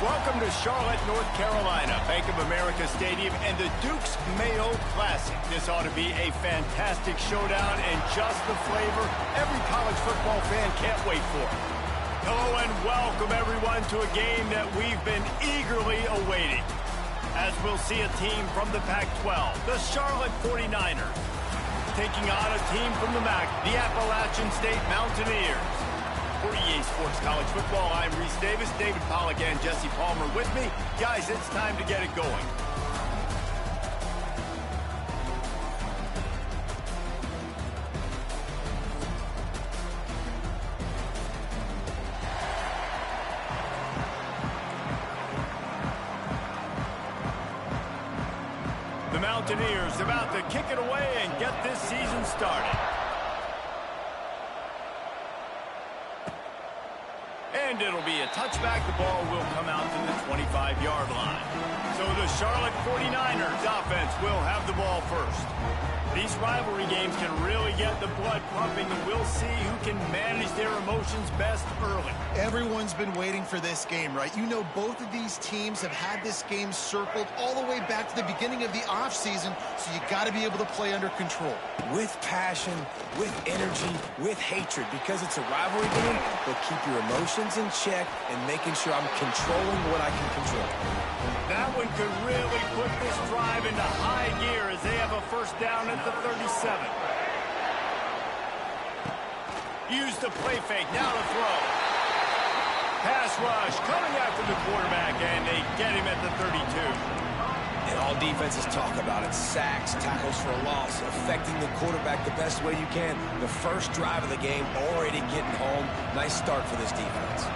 Welcome to Charlotte, North Carolina, Bank of America Stadium, and the Duke's Mayo Classic. This ought to be a fantastic showdown and just the flavor every college football fan can't wait for. Hello and welcome, everyone, to a game that we've been eagerly awaiting. As we'll see a team from the Pac-12, the Charlotte 49ers, taking on a team from the MAC, the Appalachian State Mountaineers. For EA Sports College Football, I'm Reese Davis, David Pollack, and Jesse Palmer with me. Guys, it's time to get it going. The Mountaineers about to kick it away and get this season started. And it'll be a touchback. The ball will come out to the 25-yard line. So the Charlotte 49ers offense will have the ball first. These rivalry games can really get the blood pumping, and we'll see who can manage their emotions best early. Everyone's been waiting for this game, right? You know, both of these teams have had this game circled all the way back to the beginning of the offseason, so you got to be able to play under control. With passion, with energy, with hatred, because it's a rivalry game, but keep your emotions in check and making sure I'm controlling what I can control. That one could really put this drive into high gear as they have a first down at the 37. Use the play fake, now to throw. Pass rush coming after the quarterback, and they get him at the 32. And all defenses talk about it. Sacks, tackles for a loss, affecting the quarterback the best way you can. The first drive of the game, already getting home. Nice start for this defense.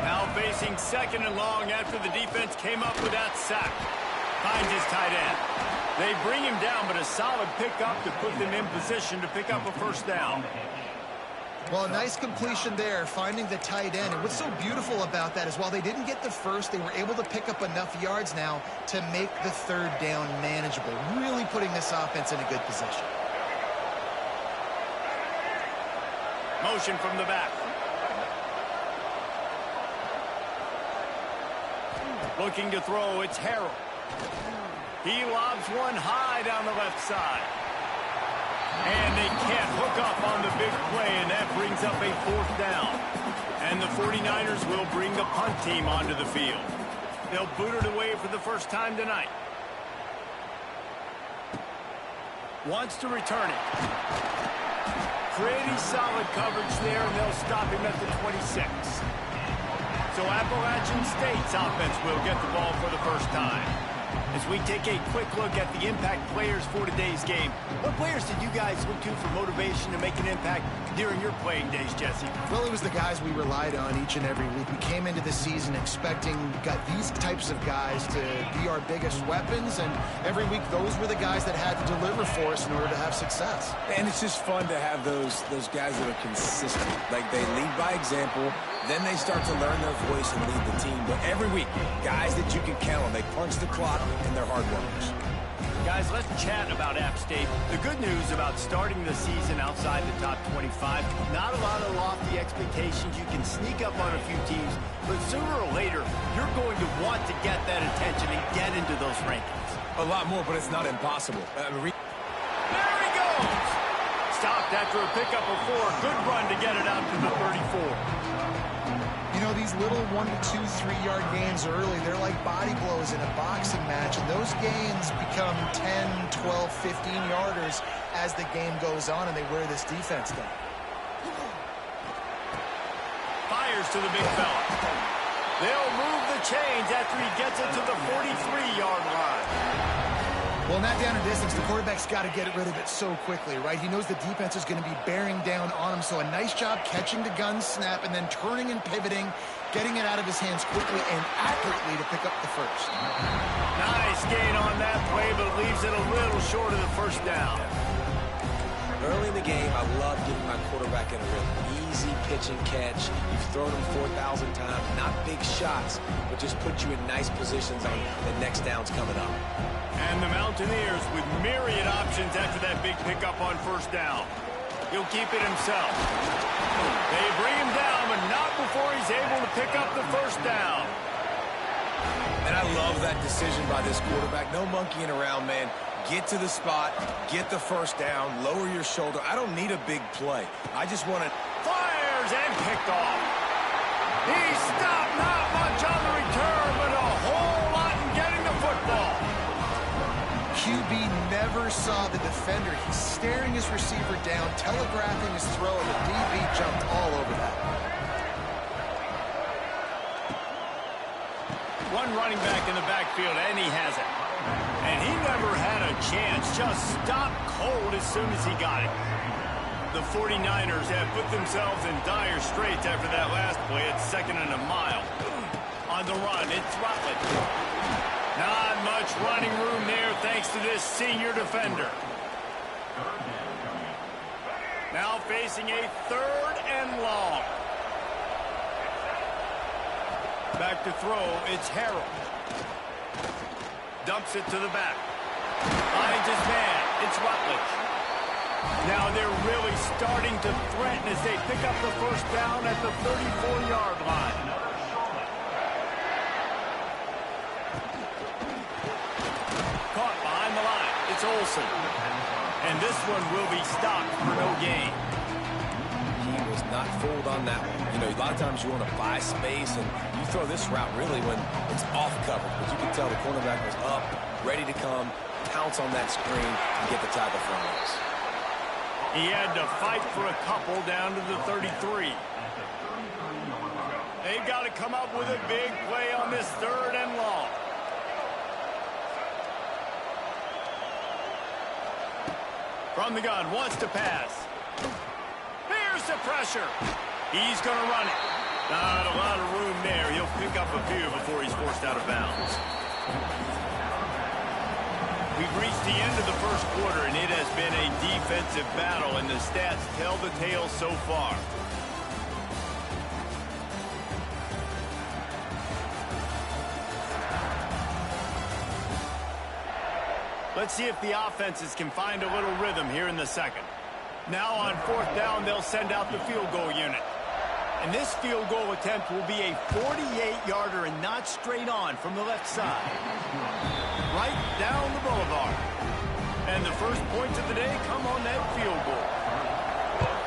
Now facing second and long after the defense came up with that sack. Finds his tight end. They bring him down, but a solid pickup to put them in position to pick up a first down. Well, a nice completion there, finding the tight end. And what's so beautiful about that is while they didn't get the first, they were able to pick up enough yards now to make the third down manageable, really putting this offense in a good position. Motion from the back. Looking to throw, it's Harrell. He lobs one high down the left side. And they can't hook up on the big play, and that brings up a fourth down. And the 49ers will bring the punt team onto the field. They'll boot it away for the first time tonight. Wants to return it. Pretty solid coverage there, and they'll stop him at the 26. So Appalachian State's offense will get the ball for the first time. As we take a quick look at the impact players for today's game, what players did you guys look to for motivation to make an impact during your playing days, Jesse? Well, it was the guys we relied on each and every week. We came into the season expecting these types of guys to be our biggest weapons, and every week those were the guys that had to deliver for us in order to have success. And it's just fun to have those guys that are consistent. Like, they lead by example, then they start to learn their voice and lead the team. But every week, guys that you can count on, they punch the clock, and they're hard workers. Guys, let's chat about App State. The good news about starting the season outside the top 25, not a lot of lofty expectations. You can sneak up on a few teams, but sooner or later, you're going to want to get that attention and get into those rankings. A lot more, but it's not impossible. There he goes! Stopped after a pickup of 4. Good run to get it out to the 34. You know, these little 1 to 2, 3-yard gains early, they're like body blows in a boxing match, and those gains become 10, 12, 15-yarders as the game goes on, and they wear this defense down. Fires to the big fella. They'll move the chains after he gets it to the 43-yard line. Well, in that down and distance, the quarterback's got to get rid of it so quickly, right? He knows the defense is going to be bearing down on him, so a nice job catching the gun snap and then turning and pivoting, getting it out of his hands quickly and accurately to pick up the first. Nice gain on that play, but leaves it a little short of the first down. Early in the game, I love giving my quarterback in a real easy pitch and catch. You've thrown him 4,000 times, not big shots, but just put you in nice positions on the next downs coming up. And the Mountaineers with myriad options after that big pickup on first down. He'll keep it himself. They bring him down, but not before he's able to pick up the first down. And I love that decision by this quarterback. No monkeying around, man. Get to the spot, get the first down, lower your shoulder. I don't need a big play. I just want to... Fires and picked off. He stopped, not much on the return, but a whole lot in getting the football. QB never saw the defender. He's staring his receiver down, telegraphing his throw, and the DB jumped all over that. One running back in the backfield, and he has it. And he never had a chance, just stopped cold as soon as he got it. The 49ers have put themselves in dire straits after that last play. It's 2nd and a mile. On the run, it's Rutledge. Not much running room there thanks to this senior defender. Now facing a 3rd and long. Back to throw, it's Harrell. Dumps it to the back. Finds his man. It's Rutledge. Now they're really starting to threaten as they pick up the first down at the 34-yard line. Caught behind the line. It's Olsen. And this one will be stopped for no gain. He was not fooled on that one. You know, a lot of times you want to buy space, and you throw this route really when it's off coverage. But you can tell the cornerback was up, ready to come, pounce on that screen, and get the tackle from us. He had to fight for a couple down to the 33. They've got to come up with a big play on this 3rd and long. From the gun, wants to pass. Here's the pressure. He's going to run it. Not a lot of room there. He'll pick up a few before he's forced out of bounds. We've reached the end of the first quarter, and it has been a defensive battle, and the stats tell the tale so far. Let's see if the offenses can find a little rhythm here in the second. Now on 4th down, they'll send out the field goal unit. And this field goal attempt will be a 48-yarder and not straight on from the left side. Right down the boulevard. And the first points of the day come on that field goal.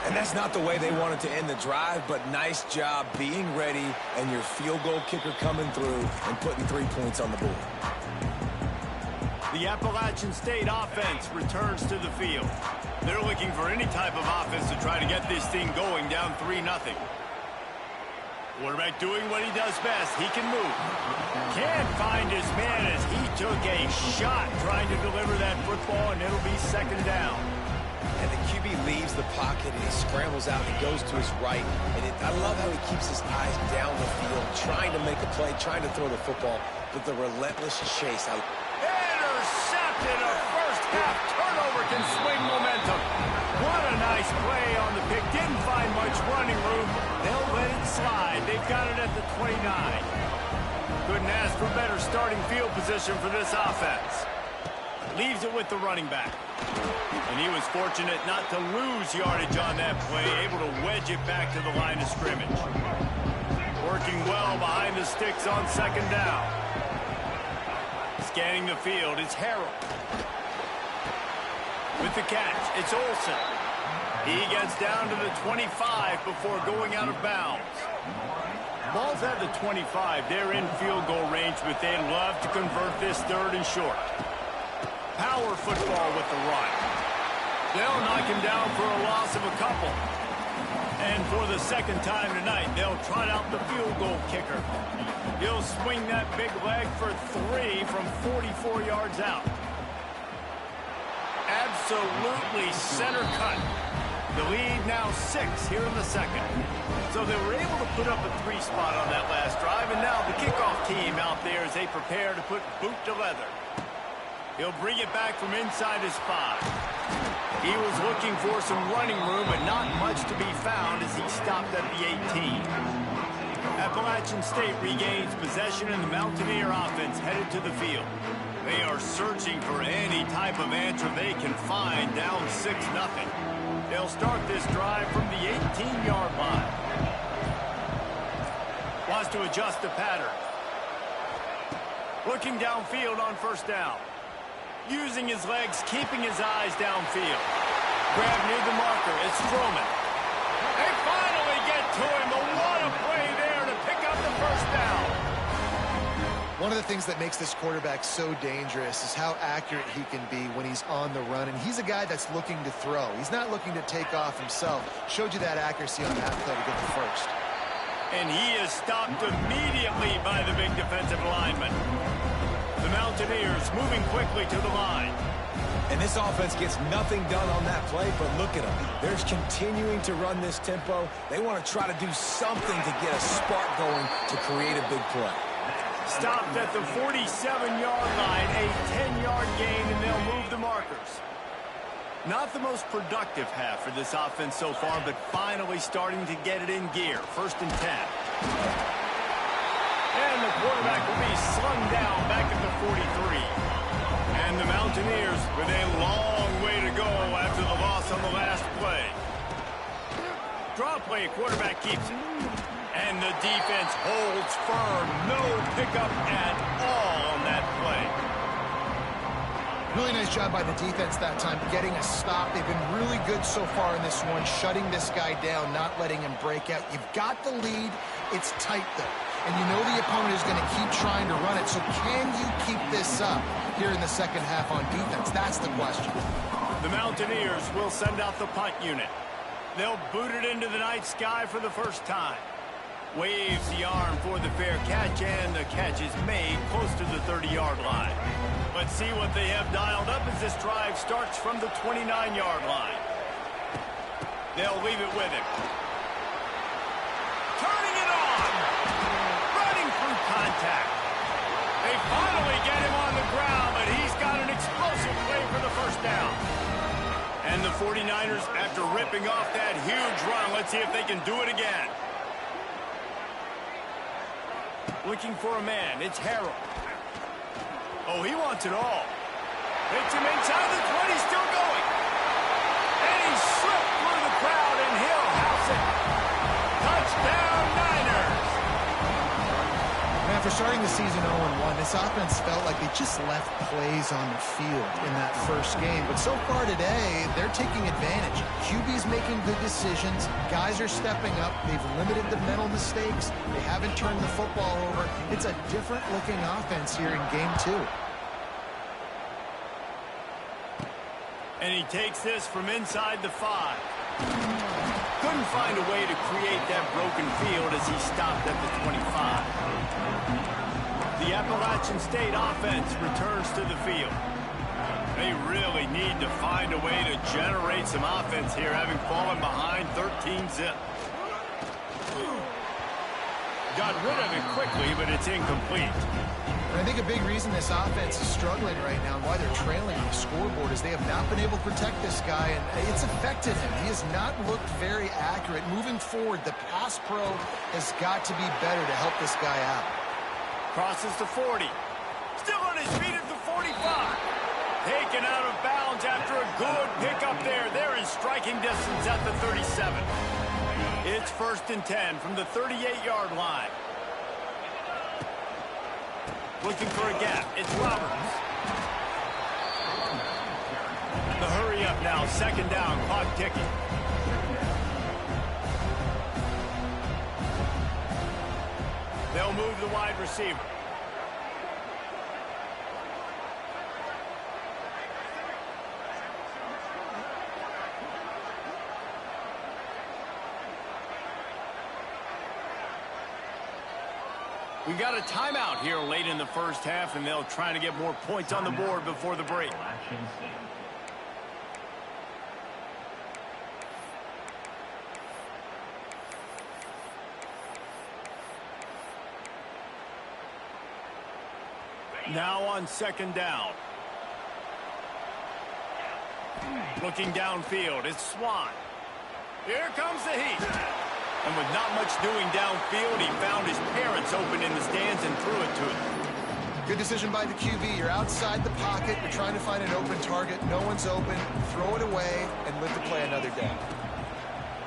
And that's not the way they wanted to end the drive, but nice job being ready and your field goal kicker coming through and putting 3 points on the board. The Appalachian State offense returns to the field. They're looking for any type of offense to try to get this thing going down 3-0. Quarterback doing what he does best. He can move. Can't find his man as he took a shot trying to deliver that football, and it'll be 2nd down. And the QB leaves the pocket, and he scrambles out and goes to his right. And I love how he keeps his eyes down the field, trying to make a play, trying to throw the football, but the relentless chase. Intercepted. A first-half turnover can swing momentum. What a nice play on the pick. Didn't find much running room. They'll let it slide. They've got it at the 29. Couldn't ask for better starting field position for this offense. Leaves it with the running back. And he was fortunate not to lose yardage on that play, able to wedge it back to the line of scrimmage. Working well behind the sticks on 2nd down. Scanning the field, it's Harrell. With the catch, it's Olsen. He gets down to the 25 before going out of bounds. Ball's at the 25. They're in field goal range, but they'd love to convert this 3rd and short. Power football with the run. They'll knock him down for a loss of a couple. And for the 2nd time tonight, they'll trot out the field goal kicker. He'll swing that big leg for 3 from 44 yards out. Absolutely center cut. The lead now 6 here in the second. So they were able to put up a 3 spot on that last drive, and now the kickoff team out there as they prepare to put boot to leather. He'll bring it back from inside his 5. He was looking for some running room, but not much to be found as he stopped at the 18. Appalachian State regains possession, and the Mountaineer offense headed to the field. They are searching for any type of answer they can find, down 6-0. They'll start this drive from the 18-yard line. Wants to adjust the pattern. Looking downfield on first down. Using his legs, keeping his eyes downfield. Grab near the marker. It's Strowman. They finally get to him. But what a play there to pick up the first down. One of the things that makes this quarterback so dangerous is how accurate he can be when he's on the run. And he's a guy that's looking to throw. He's not looking to take off himself. Showed you that accuracy on that play to get the first. And he is stopped immediately by the big defensive lineman. The Mountaineers moving quickly to the line. And this offense gets nothing done on that play, but look at them. They're continuing to run this tempo. They want to try to do something to get a spark going to create a big play. Stopped at the 47-yard line, a 10-yard gain, and they'll move the markers. Not the most productive half for this offense so far, but finally starting to get it in gear. 1st and 10. And the quarterback will be slung down back at the 43. And the Mountaineers with a long way to go after the loss on the last play. Draw play, quarterback keeps it. And the defense holds firm. No pickup at all on that play. Really nice job by the defense that time, getting a stop. They've been really good so far in this one, shutting this guy down, not letting him break out. You've got the lead. It's tight, though. And you know the opponent is going to keep trying to run it. So can you keep this up here in the second half on defense? That's the question. The Mountaineers will send out the punt unit. They'll boot it into the night sky for the first time. Waves the arm for the fair catch, and the catch is made close to the 30-yard line. Let's see what they have dialed up as this drive starts from the 29-yard line. They'll leave it with him. Turning it on. Running through contact. They finally get him on the ground, but he's got an explosive play for the first down. And the 49ers, after ripping off that huge run, let's see if they can do it again. Looking for a man. It's Harrell. Oh, he wants it all. Hits him inside the 20, still going. And he slipped through the crowd, and he'll house it. Touchdown, Niners. Man, for starting the season 0-1, this offense felt like they just left plays on the field in that first game. But so far today, they're taking advantage. QB's making good decisions. Guys are stepping up. They've limited the mental mistakes. They haven't turned the football over. It's a different-looking offense here in Game 2. And he takes this from inside the 5. Couldn't find a way to create that broken field as he stopped at the 25. The Appalachian State offense returns to the field. They really need to find a way to generate some offense here, having fallen behind 13-zip. Got rid of it quickly, but it's incomplete. And I think a big reason this offense is struggling right now and why they're trailing on the scoreboard is they have not been able to protect this guy, and it's affected him. He has not looked very accurate. Moving forward, the pass pro has got to be better to help this guy out. Crosses the 40. Still on his feet at the 45. Taken out of bounds after a good pickup there. They're in striking distance at the 37. It's 1st and 10 from the 38-yard line. Looking for a gap. It's Roberts. The hurry up now. 2nd down. Clock ticking. They'll move the wide receiver. We got a timeout here late in the first half, and they'll try to get more points on the board before the break. Now on 2nd down. Looking downfield, it's Swan. Here comes the heat. And with not much doing downfield, he found his parents open in the stands and threw it to him. Good decision by the QB. You're outside the pocket. You're trying to find an open target. No one's open. Throw it away and live to play another day.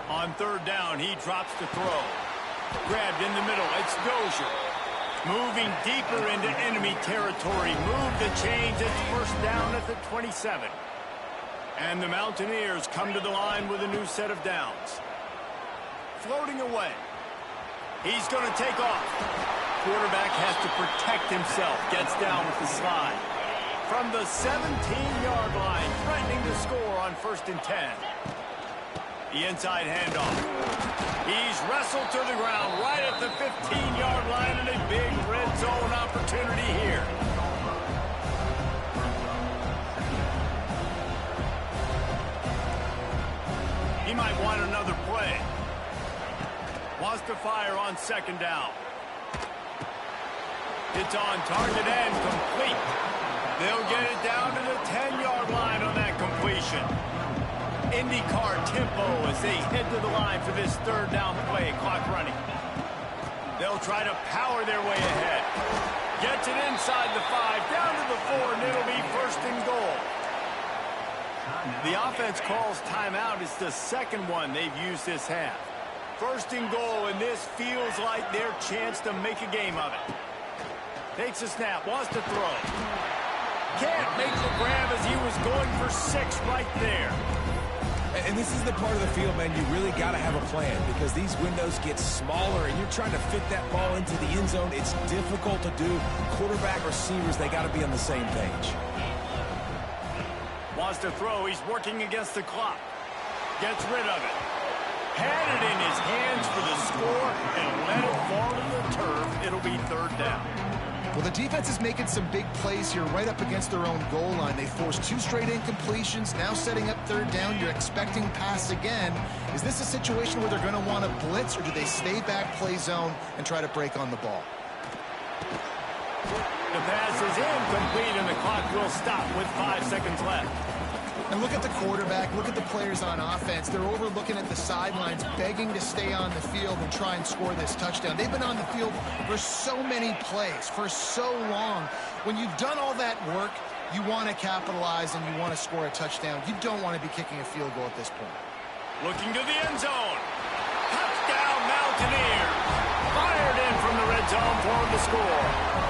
On 3rd down, he drops to throw. Grabbed in the middle. It's Dozier. Moving deeper into enemy territory. Move the chains. It's first down at the 27. And the Mountaineers come to the line with a new set of downs. Floating away. He's going to take off. Quarterback has to protect himself. Gets down with the slide. From the 17-yard line, threatening to score on 1st and 10. The inside handoff. He's wrestled to the ground right at the 15-yard line, and a big red zone opportunity here. He might want another play. Wants to fire on 2nd down. It's on target and complete. They'll get it down to the 10-yard line on that completion. IndyCar tempo as they head to the line for this 3rd down play. Clock running. They'll try to power their way ahead. Gets it inside the 5, down to the 4, and it'll be 1st and goal. The offense calls timeout. It's the 2nd one they've used this half. 1st and goal, and this feels like their chance to make a game of it. Takes a snap, wants to throw. Can't make the grab as he was going for 6 right there. And this is the part of the field, man, you really got to have a plan because these windows get smaller and you're trying to fit that ball into the end zone. It's difficult to do. Quarterback, receivers, they got to be on the same page. Wants to throw. He's working against the clock. Gets rid of it. Had it in his hands for the score and let it fall to the turf. It'll be 3rd down. Well, the defense is making some big plays here right up against their own goal line. They forced 2 straight incompletions, now setting up 3rd down. You're expecting pass again. Is this a situation where they're going to want to blitz, or do they stay back, play zone, and try to break on the ball? The pass is incomplete, and the clock will stop with 5 seconds left. And look at the quarterback, look at the players on offense. They're overlooking at the sidelines, begging to stay on the field and try and score this touchdown. They've been on the field for so many plays, for so long. When you've done all that work, you want to capitalize and you want to score a touchdown. You don't want to be kicking a field goal at this point. Looking to the end zone. Touchdown, Mountaineers. Fired in from the red zone for the score.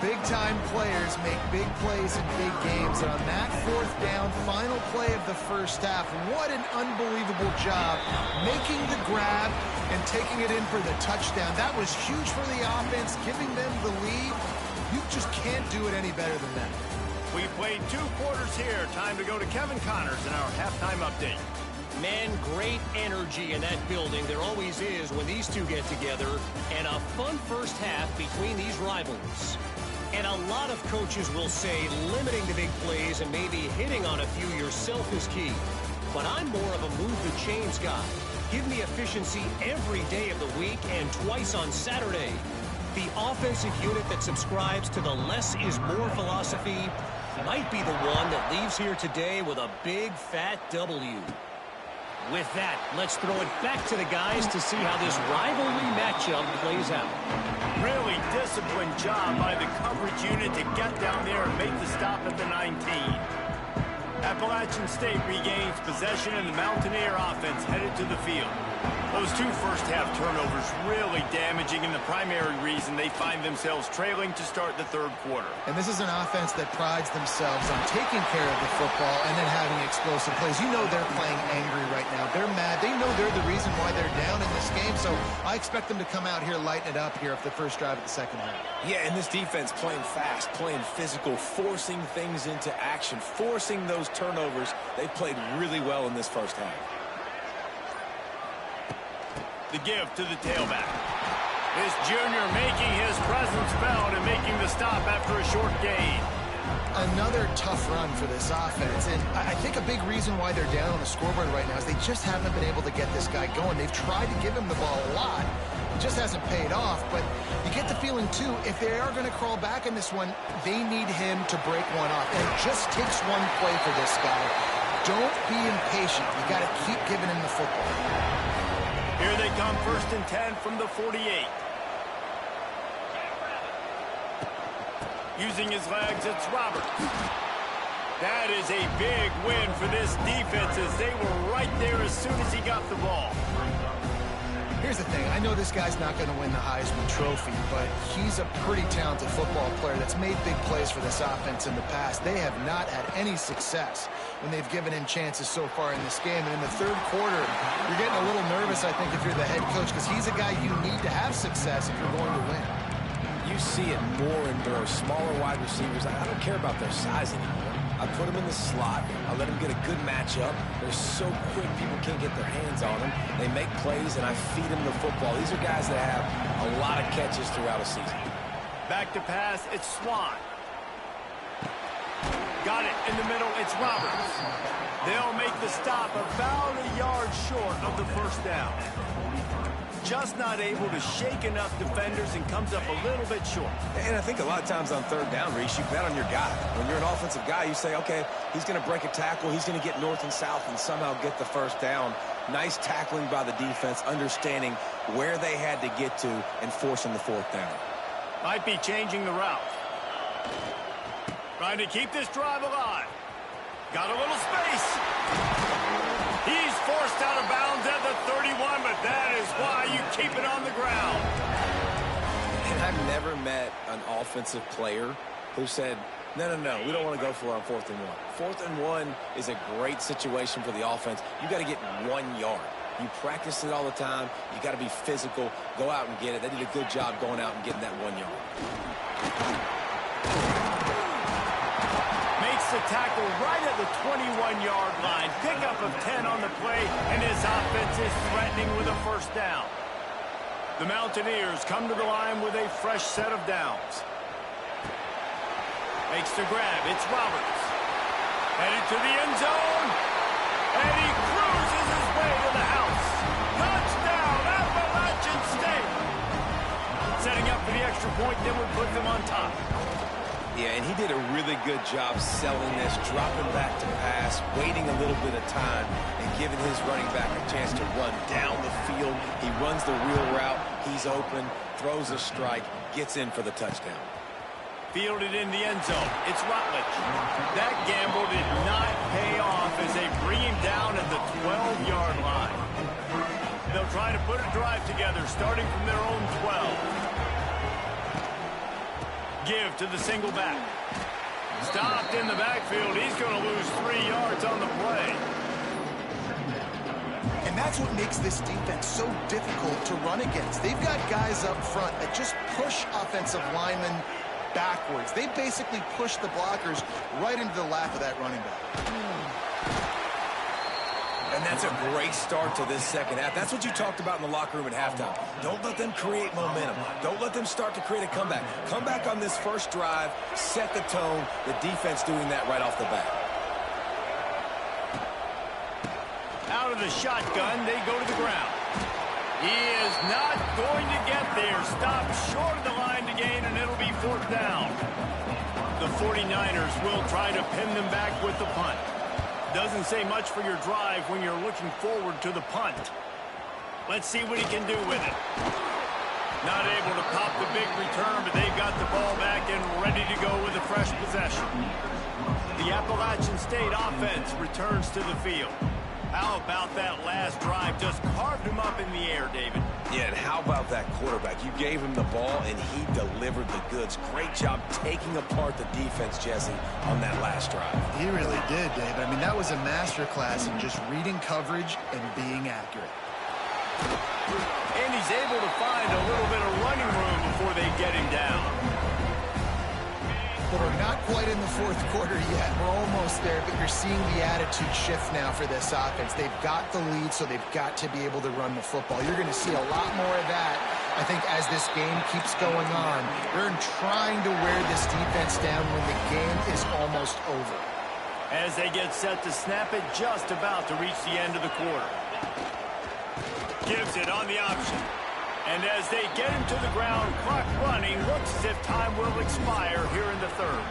Big-time players make big plays in big games, and on that 4th down, final play of the 1st half, what an unbelievable job making the grab and taking it in for the touchdown. That was huge for the offense, giving them the lead. You just can't do it any better than that. We played 2 quarters here. Time to go to Kevin Connors in our halftime update. Man, great energy in that building. There always is when these two get together, and a fun first half between these rivals. And a lot of coaches will say limiting the big plays and maybe hitting on a few yourself is key. But I'm more of a move the chains guy. Give me efficiency every day of the week and twice on Saturday. The offensive unit that subscribes to the less is more philosophy might be the one that leaves here today with a big fat W. With that, let's throw it back to the guys to see how this rivalry matchup plays out. Really disciplined job by the coverage unit to get down there and make the stop at the 19. Appalachian State regains possession, and the Mountaineer offense headed to the field. Those 2 first-half turnovers really damaging, and the primary reason they find themselves trailing to start the 3rd quarter. And this is an offense that prides themselves on taking care of the football and then having explosive plays. You know they're playing angry right now. They're mad. They know they're the reason why they're down in this game, so I expect them to come out here, lighten it up here for the first drive of the 2nd half. Yeah, and this defense playing fast, playing physical, forcing things into action, forcing those turnovers. They played really well in this first half. The give to the tailback. This junior making his presence felt and making the stop after a short gain. Another tough run for this offense, and I think a big reason why they're down on the scoreboard right now is they just haven't been able to get this guy going. They've tried to give him the ball a lot. It just hasn't paid off, but you get the feeling, too, if they are going to crawl back in this one, they need him to break one off. And it just takes one play for this guy. Don't be impatient. You got to keep giving him the football. Here they come, 1st and 10 from the 48. Using his legs, it's Roberts. That is a big win for this defense as they were right there as soon as he got the ball. Here's the thing. I know this guy's not going to win the Heisman Trophy, but he's a pretty talented football player that's made big plays for this offense in the past. They have not had any success when they've given him chances so far in this game. And in the third quarter, you're getting a little nervous, I think, if you're the head coach, because he's a guy you need to have success if you're going to win. You see it more and more. Smaller wide receivers, I don't care about their size anymore. I put them in the slot. I let them get a good matchup. They're so quick, people can't get their hands on them. They make plays, and I feed them the football. These are guys that have a lot of catches throughout a season. Back to pass, it's Swann. Got it in the middle, it's Roberts. They'll make the stop about a yard short of the first down. Just not able to shake enough defenders and comes up a little bit short. And I think a lot of times on third down, Reese, you bet on your guy. When you're an offensive guy, you say, okay, he's going to break a tackle, he's going to get north and south and somehow get the first down. Nice tackling by the defense, understanding where they had to get to and forcing the fourth down. Might be changing the route. Trying to keep this drive alive. Got a little space. He's forced out of bounds at the 31, but that is why you keep it on the ground. And I've never met an offensive player who said, no, we don't want to go for it on 4th and 1. 4th and 1 is a great situation for the offense. You got to get 1 yard. You practice it all the time. You got to be physical. Go out and get it. They did a good job going out and getting that 1 yard. Makes the tackle right at the 21-yard line. Pickup of 10 on the play, and his offense is threatening with a first down. The Mountaineers come to the line with a fresh set of downs. Makes the grab. It's Roberts. Headed to the end zone. And he cruises his way to the house. Touchdown, Appalachian State. Setting up for the extra point that would put them on top. Yeah, and he did a really good job selling this, dropping back to pass, waiting a little bit of time, and giving his running back a chance to run down the field. He runs the wheel route. He's open, throws a strike, gets in for the touchdown. Fielded in the end zone. It's Rutledge. That gamble did not pay off as they bring him down at the 12-yard line. They'll try to put a drive together, starting from their own 12. Give to the single back. Stopped in the backfield. He's going to lose 3 yards on the play. And that's what makes this defense so difficult to run against. They've got guys up front that just push offensive linemen backwards. They basically push the blockers right into the lap of that running back. And that's a great start to this second half. That's what you talked about in the locker room at halftime. Don't let them create momentum. Don't let them start to create a comeback. Come back on this first drive, set the tone. The defense doing that right off the bat. Out of the shotgun, they go to the ground. He is not going to get there. Stopped short of the line to gain, and it'll be 4th down. The 49ers will try to pin them back with the punt. Doesn't say much for your drive when you're looking forward to the punt. Let's see what he can do with it. Not able to pop the big return, but they've got the ball back and ready to go with a fresh possession. The Appalachian State offense returns to the field. How about that last drive? Just carved him up in the air, David. Yeah, and how about that quarterback? You gave him the ball, and he delivered the goods. Great job taking apart the defense, Jesse, on that last drive. He really did, Dave. I mean, that was a masterclass in just reading coverage and being accurate. And he's able to find a little bit of running room before they get him down. But we're not quite in the 4th quarter yet. We're almost there, but you're seeing the attitude shift now for this offense. They've got the lead, so they've got to be able to run the football. You're going to see a lot more of that, I think, as this game keeps going on. They're trying to wear this defense down when the game is almost over. As they get set to snap it, just about to reach the end of the quarter. Gives it on the option. And as they get him to the ground, clock running, looks as if time will expire here in the 3rd.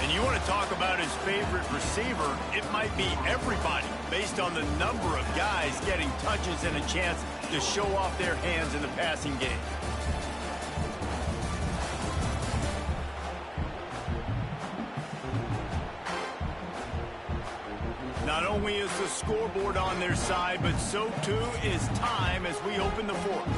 And you want to talk about his favorite receiver, it might be everybody, based on the number of guys getting touches and a chance to show off their hands in the passing game. Not only is the scoreboard on their side, but so too is time as we open the fourth.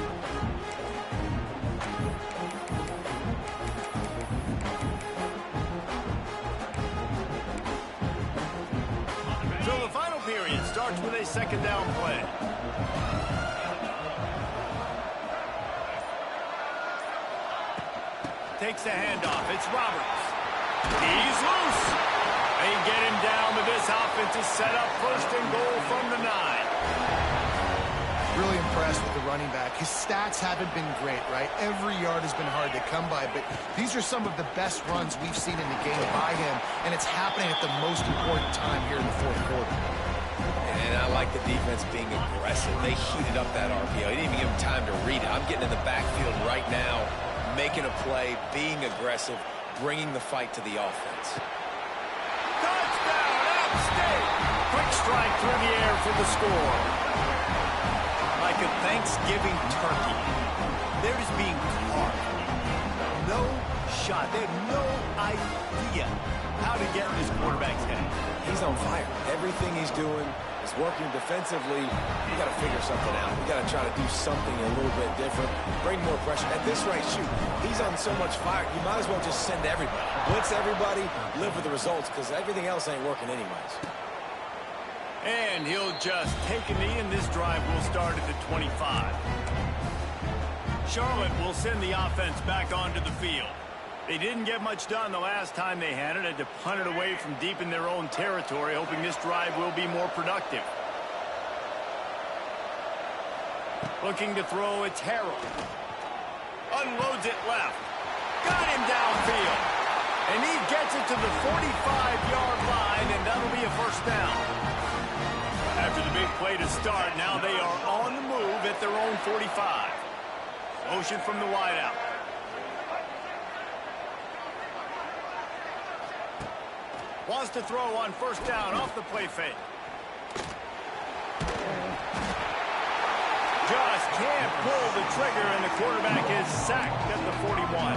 So the final period starts with a second down play. Takes the handoff. It's Roberts. He's loose. They get him down, but this offense is set up first and goal from the 9. Really impressed with the running back. His stats haven't been great, right? Every yard has been hard to come by, but these are some of the best runs we've seen in the game by him, and it's happening at the most important time here in the fourth quarter. And I like the defense being aggressive. They heated up that RPO. He didn't even give him time to read it. I'm getting in the backfield right now, making a play, being aggressive, bringing the fight to the offense. Touchdown, App State! Quick strike through the air for the score. Like a Thanksgiving turkey, they're just being carved. No shot. They have no idea how to get in this quarterback's head. He's on fire. Everything he's doing is working defensively. We got to figure something out. We got to try to do something a little bit different. Bring more pressure. At this rate, shoot, he's on so much fire, you might as well just send everybody. Blitz everybody, live with the results, because everything else ain't working anyways. And he'll just take a knee, and this drive will start at the 25. Charlotte will send the offense back onto the field. They didn't get much done the last time they had it. Had to punt it away from deep in their own territory, hoping this drive will be more productive. Looking to throw, it's Harrell. Unloads it left. Got him downfield. And he gets it to the 45-yard line, and that'll be a first down. After the big play to start, now they are on the move at their own 45. Motion from the wideout. Wants to throw on first down off the play fake. Just can't pull the trigger, and the quarterback is sacked at the 41.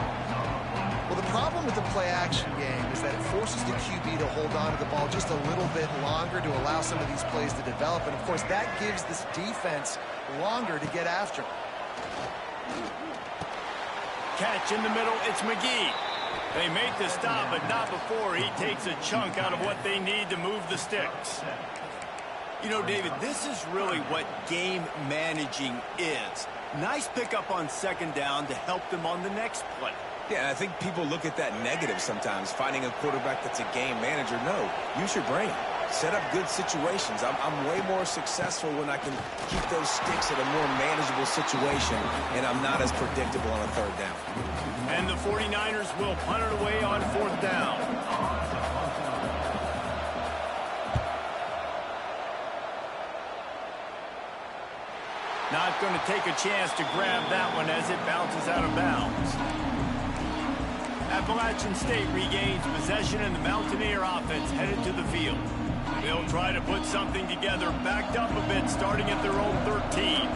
Well, the problem with the play-action game is that it forces the QB to hold on to the ball just a little bit longer to allow some of these plays to develop. And, of course, that gives this defense longer to get after him. Catch in the middle, it's McGee. They make the stop, but not before he takes a chunk out of what they need to move the sticks. You know, David, this is really what game managing is. Nice pickup on second down to help them on the next play. Yeah, I think people look at that negative sometimes, finding a quarterback that's a game manager. No, use your brain. Set up good situations. I'm way more successful when I can keep those sticks at a more manageable situation, and I'm not as predictable on a third down. And the 49ers will punt it away on fourth down. Not going to take a chance to grab that one as it bounces out of bounds. Appalachian State regains possession, and the Mountaineer offense headed to the field. They'll try to put something together, backed up a bit, starting at their own 13.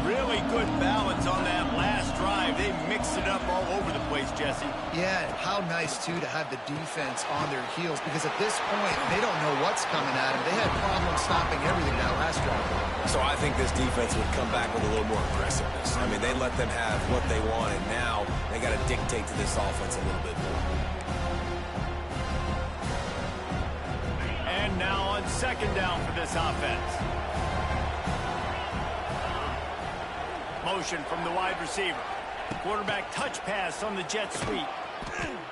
Really good balance on that last drive. They mixed it up all over the place, Jesse. Yeah, and how nice, too, to have the defense on their heels, because at this point, they don't know what's coming at them. They had problems stopping everything that last drive. So I think this defense would come back with a little more aggressiveness. I mean, they let them have what they want, and now they got to dictate to this offense a little bit more. And now on second down for this offense. Motion from the wide receiver. Quarterback touch pass on the jet sweep.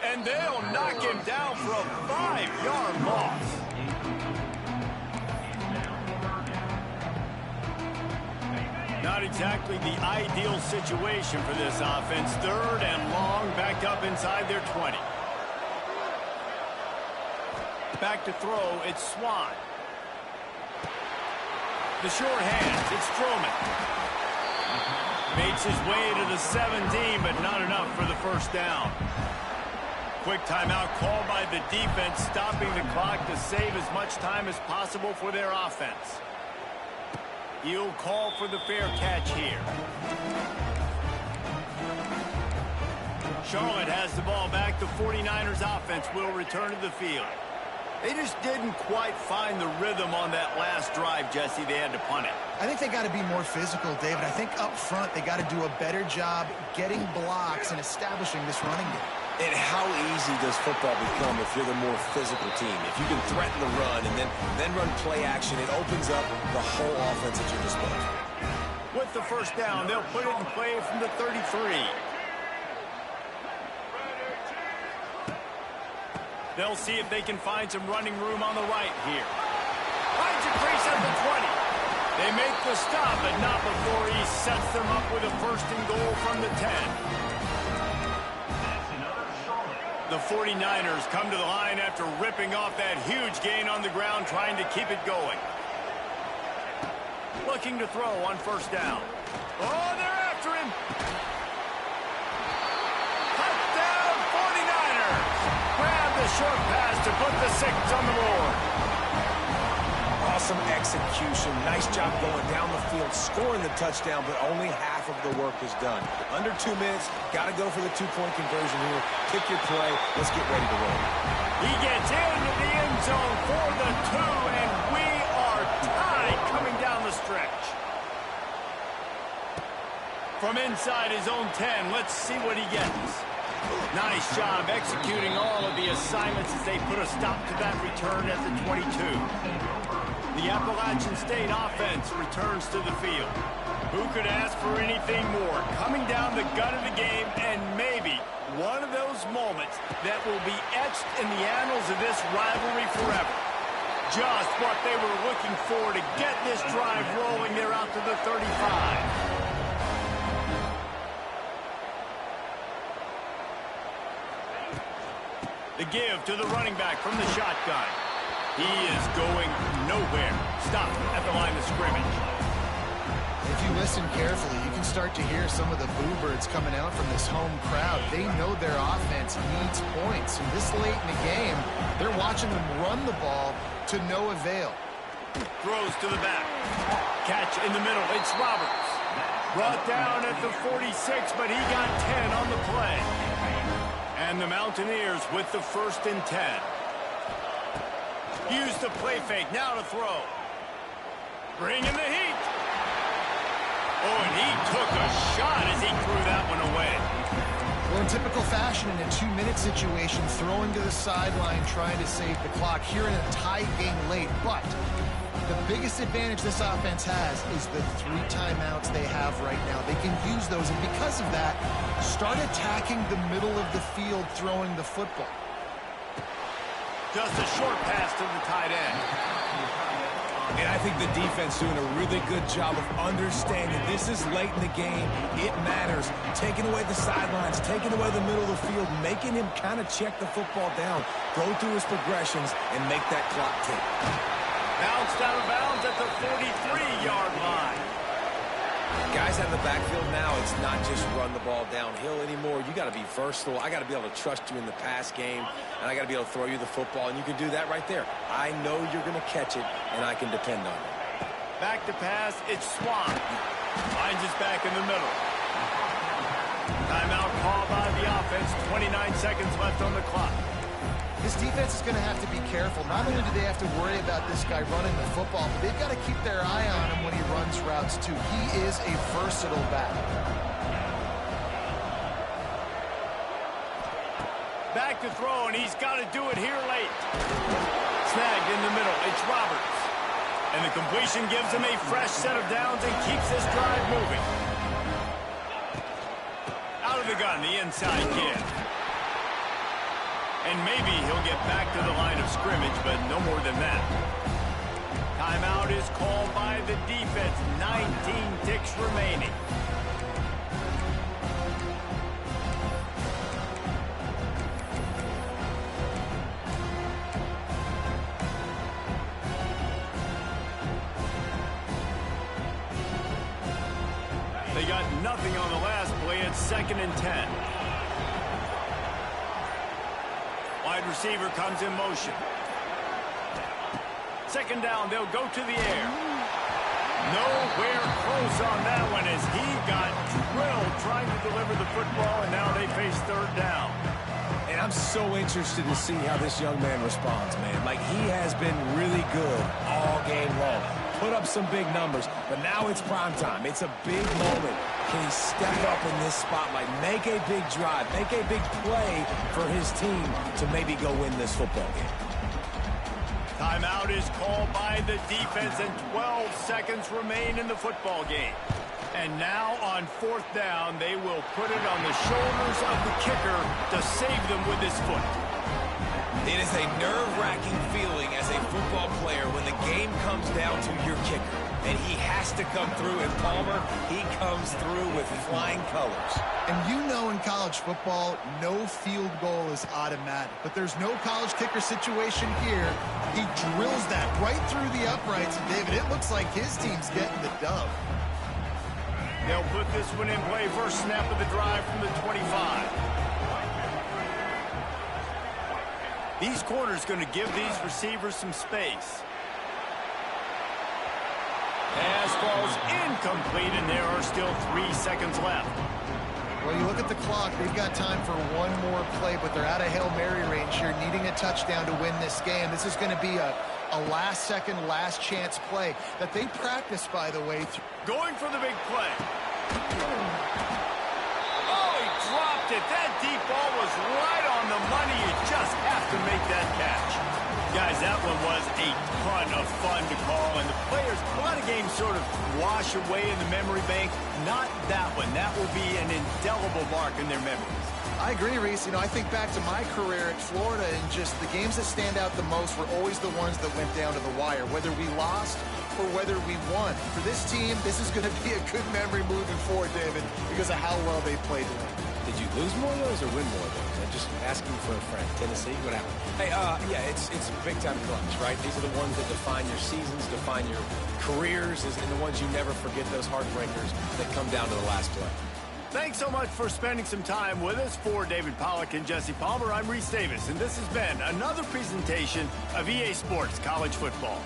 And they'll knock him down for a 5-yard loss. Not exactly the ideal situation for this offense. Third and long, backed up inside their 20. Back to throw, it's Swan. The short hands, it's Stroman. Makes his way to the 17, but not enough for the first down. Quick timeout called by the defense, stopping the clock to save as much time as possible for their offense. He'll call for the fair catch here. Charlotte has the ball back. The 49ers offense will return to the field. They just didn't quite find the rhythm on that last drive, Jesse. They had to punt it. I think they got to be more physical, David. I think up front they got to do a better job getting blocks and establishing this running game. And how easy does football become if you're the more physical team? If you can threaten the run and then run play action, it opens up the whole offense at your disposal. With the first down, they'll put it in play from the 33. They'll see if they can find some running room on the right here. Finds a crease at the 20. They make the stop, but not before he sets them up with a first and goal from the 10. The 49ers come to the line after ripping off that huge gain on the ground, trying to keep it going. Looking to throw on first down. Oh, they're after him. Touchdown, 49ers. Grab the short pass to put the 6 on the board. Awesome execution. Nice job going down the field, scoring the touchdown, but only half of the work is done. Under 2 minutes, got to go for the 2-point conversion here. Pick your play. Let's get ready to roll. He gets into the end zone for the 2, and we are tied coming down the stretch. From inside his own 10, let's see what he gets. Nice job executing all of the assignments as they put a stop to that return at the 22. The Appalachian State offense returns to the field. Who could ask for anything more? Coming down the gun of the game, and maybe one of those moments that will be etched in the annals of this rivalry forever. Just what they were looking for to get this drive rolling there out to the 35. The give to the running back from the shotgun. He is going nowhere. Stop at the line of scrimmage. If you listen carefully, you can start to hear some of the boo birds coming out from this home crowd. They know their offense needs points. And this late in the game, they're watching them run the ball to no avail. Throws to the back. Catch in the middle. It's Roberts. Brought down at the 46, but he got 10 on the play. And the Mountaineers with the 1st and 10. Use the play fake. Now to throw. Bring in the heat. Oh, and he took a shot as he threw that one away. Well, in typical fashion, in a 2-minute situation, throwing to the sideline, trying to save the clock here in a tie game late. But the biggest advantage this offense has is the 3 timeouts they have right now. They can use those, and because of that, start attacking the middle of the field throwing the football. Just a short pass to the tight end. And I think the defense doing a really good job of understanding this is late in the game. It matters. Taking away the sidelines, taking away the middle of the field, making him kind of check the football down, go through his progressions, and make that clock tick. Bounced out of bounds at the 43-yard line. Guys out of the backfield now, it's not just run the ball downhill anymore. You got to be versatile. I got to be able to trust you in the pass game, and I got to be able to throw you the football, and you can do that right there. I know you're going to catch it, and I can depend on it. Back to pass, it's Swan. Finds his back in the middle. Timeout called by the offense. 29 seconds left on the clock. This defense is going to have to be careful. Not only do they have to worry about this guy running the football, but they've got to keep their eye on him when he runs routes, too. He is a versatile back. Back to throw, and he's got to do it here late. Snagged in the middle. It's Roberts. And the completion gives him a fresh set of downs and keeps this drive moving. Out of the gun, the inside give. And maybe he'll get back to the line of scrimmage, but no more than that. Timeout is called by the defense. 19 ticks remaining. They got nothing on the last play. It's 2nd and 10. Wide receiver comes in motion. 2nd down, they'll go to the air. Nowhere close on that one as he got drilled trying to deliver the football, and now they face 3rd down. And And I'm so interested to see how this young man responds, man. Like, he has been really good all game long. Put up some big numbers, but now it's prime time. It's a big moment. Can he step up in this spotlight, make a big drive, make a big play for his team to maybe go win this football game? Timeout is called by the defense, and 12 seconds remain in the football game. And now on 4th down, they will put it on the shoulders of the kicker to save them with his foot. It is a nerve-wracking feeling as a football player when the game comes down to your kicker. And he has to come through. And Palmer, he comes through with flying colors. And you know in college football, no field goal is automatic. But there's no college kicker situation here. He drills that right through the uprights. And, David, it looks like his team's getting the dub. They'll put this one in play. First snap of the drive from the 25. These corners going to give these receivers some space. Pass falls incomplete, and there are still 3 seconds left. Well, you look at the clock. They've got time for one more play, but they're out of Hail Mary range here, needing a touchdown to win this game. This is going to be a last-second, last-chance play that they practice, by the way. Going for the big play. Oh, he dropped it. That deep ball was right on the money. You just have to make that catch. Guys, that one was a ton of fun to call, and the players, a lot of games sort of wash away in the memory bank. Not that one. That will be an indelible mark in their memories. I agree, Reese. You know, I think back to my career at Florida, and just the games that stand out the most were always the ones that went down to the wire, whether we lost or whether we won. For this team, this is going to be a good memory moving forward, David, because of how well they played tonight. Did you lose more of those or win more of those? I'm just asking for a friend. Tennessee, what happened? Hey, yeah, it's big-time clutch, right? These are the ones that define your seasons, define your careers, and the ones you never forget, those heartbreakers that come down to the last play. Thanks so much for spending some time with us. For David Pollack and Jesse Palmer, I'm Reese Davis, and this has been another presentation of EA Sports College Football.